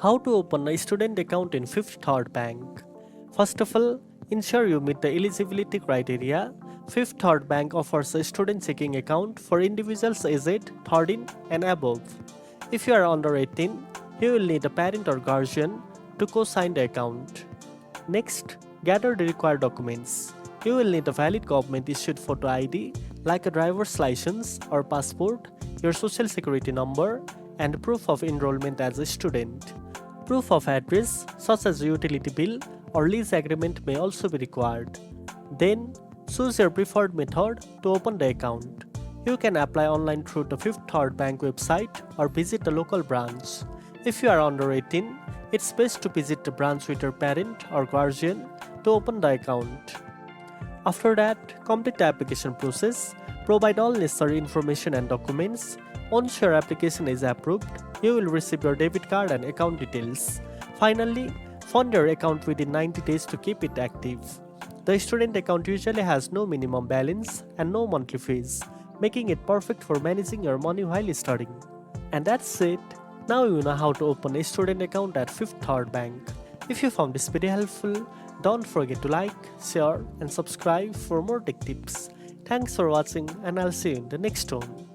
How to open a student account in Fifth Third Bank? First of all, ensure you meet the eligibility criteria. Fifth Third Bank offers a student checking account for individuals aged 13 and above. If you are under 18, you will need a parent or guardian to co-sign the account. Next, gather the required documents. You will need a valid government issued photo ID like a driver's license or passport, your social security number, and proof of enrollment as a student. Proof of address such as a utility bill or lease agreement may also be required. Then, choose your preferred method to open the account. You can apply online through the Fifth Third Bank website or visit the local branch. If you are under 18, it's best to visit the branch with your parent or guardian to open the account. After that, complete the application process, provide all necessary information and documents. Once your application is approved, you will receive your debit card and account details. Finally, fund your account within 90 days to keep it active. The student account usually has no minimum balance and no monthly fees, making it perfect for managing your money while studying. And that's it. Now you know how to open a student account at Fifth Third Bank. If you found this video helpful, don't forget to like, share, and subscribe for more tech tips. Thanks for watching, and I'll see you in the next one.